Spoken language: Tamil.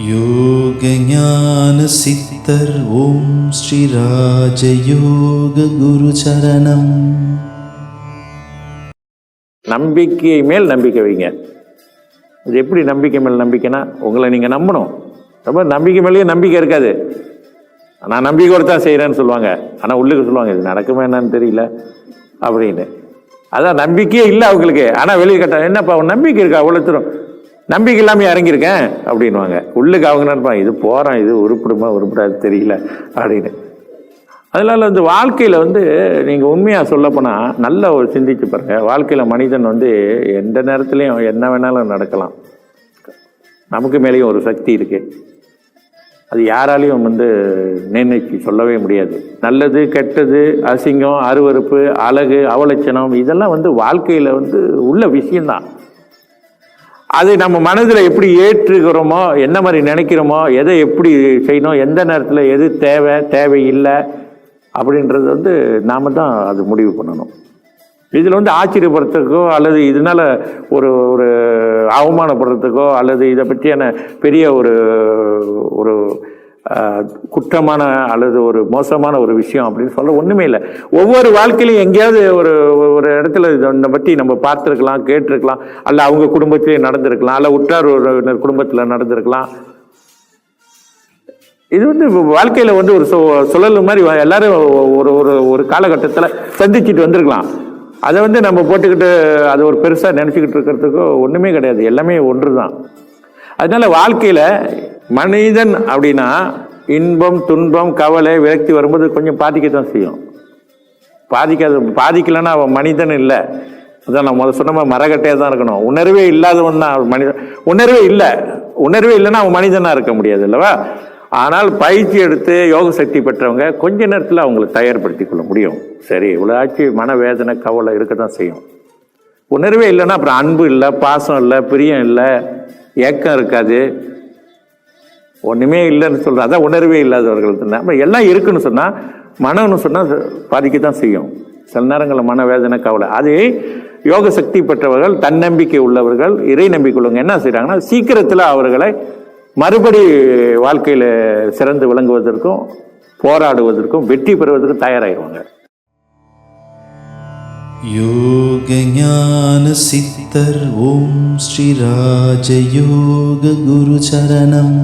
யோக ஞான சித்தர் ஓம் ஸ்ரீ ராஜயோக குரு சரணம். நம்பிக்கை மேல் நம்பிக்கை வைங்க. இது எப்படி நம்பிக்கை மேல் நம்பிக்கைனா, உங்களை நீங்கள் நம்பணும். ரொம்ப நம்பிக்கை மேலேயே நம்பிக்கை இருக்காது. நான் நம்பிக்கையோடு தான் செய்கிறேன்னு சொல்லுவாங்க. ஆனால் உள்ளுக்கு சொல்லுவாங்க இது நடக்குமா என்னன்னு தெரியல அப்படின்னு. அதான் நம்பிக்கையே இல்லை அவங்களுக்கு. ஆனால் வெளியே கட்ட என்னப்பா அவன் நம்பிக்கை இருக்கா, அவ்வளோ தூரம் நம்பிக்கை இல்லாமல் இறங்கியிருக்கேன் அப்படின்வாங்க. உள்ளுக்கு அவங்க நினைப்பாங்க இது போகிறான், இது உருப்பிடுமா உருப்பிடாது தெரியல அப்படின்னு. அதனால வந்து வாழ்க்கையில் வந்து நீங்கள் உண்மையாக சொல்லப்போனால் நல்ல ஒரு சிந்திச்சு பாருங்கள். வாழ்க்கையில் மனிதன் வந்து எந்த நேரத்துலையும் என்ன வேணாலும் நடக்கலாம். நமக்கு மேலேயும் ஒரு சக்தி இருக்குது. அது யாராலையும் வந்து நிர்ணயிச்சு சொல்லவே முடியாது. நல்லது கெட்டது, அசிங்கம், அருவருப்பு, அழகு, அவலட்சணம் இதெல்லாம் வந்து வாழ்க்கையில் வந்து உள்ள விஷயம்தான். அது நம்ம மனதில் எப்படி ஏற்றுக்கிறோமோ, என்ன மாதிரி நினைக்கிறோமோ, எதை எப்படி செய்யணும், எந்த நேரத்தில் எது தேவை தேவையில்லை அப்படின்றது வந்து நாம் தான் அது முடிவு பண்ணணும். இதில் வந்து ஆச்சரியப்படுறதுக்கோ அல்லது இதனால் ஒரு ஒரு அவமானப்படுறதுக்கோ அல்லது இதை பற்றியான பெரிய ஒரு ஒரு குற்றமான அல்லது ஒரு மோசமான ஒரு விஷயம் அப்படின்னு சொல்ல ஒன்றுமே இல்லை. ஒவ்வொரு வாழ்க்கையிலையும் எங்கேயாவது ஒரு ஒரு இடத்துல இதை பற்றி நம்ம பார்த்துருக்கலாம், கேட்டிருக்கலாம், அல்ல அவங்க குடும்பத்திலே நடந்திருக்கலாம், அல்ல உற்றார் ஒரு குடும்பத்தில் நடந்திருக்கலாம். இது வந்து வாழ்க்கையில் வந்து ஒரு சுழல் மாதிரி எல்லாரும் ஒரு ஒரு ஒரு காலகட்டத்தில் சந்திச்சுட்டு வந்திருக்கலாம். அதை வந்து நம்ம போட்டுக்கிட்டு அது ஒரு பெருசாக நினச்சிக்கிட்டு இருக்கிறதுக்கோ ஒன்றுமே கிடையாது. எல்லாமே ஒன்று தான். அதனால வாழ்க்கையில் மனிதன் அப்படின்னா இன்பம், துன்பம், கவலை, விரக்தி வரும்போது கொஞ்சம் பாதிக்கத்தான் செய்யும். பாதிக்கலைன்னா அவன் மனிதன் இல்லை. அதான் நான் முதல் சொன்ன மரக்கட்டையாக தான் இருக்கணும். உணர்வே இல்லாதவன் தான் மனிதன். உணர்வே இல்லைன்னா அவன் மனிதனாக இருக்க முடியாது இல்லவா? ஆனால் பயிற்சி எடுத்து யோக சக்தி பெற்றவங்க கொஞ்ச நேரத்தில் அவங்களை தயார்படுத்தி கொள்ள முடியும். சரி, இவ்வளோ ஆச்சு, மனவேதனை கவலை இருக்க தான் செய்யும். உணர்வே இல்லைன்னா அப்புறம் அன்பு இல்லை, பாசம் இல்லை, பிரியம் இல்லை, ஏக்கம் இருக்காது, ஒன்றுமே இல்லைன்னு சொல்கிறேன். அதான் உணர்வே இல்லாதவர்கள். நம்ம எல்லாம் இருக்குன்னு சொன்னால் மனம்னு சொன்னால் பாதிக்கத்தான் செய்யும். சில நேரங்களில் மனவேதனை கவலை. அது யோக சக்தி பெற்றவர்கள், தன்னம்பிக்கை உள்ளவர்கள், இறை நம்பிக்கை உள்ளவங்க என்ன செய்கிறாங்கன்னா சீக்கிரத்தில் அவர்களை மறுபடி வாழ்க்கையில் சிறந்து விளங்குவதற்கும் போராடுவதற்கும் வெற்றி பெறுவதற்கும் தயாராகிடுவாங்க. யோக ஞான சித்தர் ஓம் ஸ்ரீ ராஜயோக குரு சரணம்.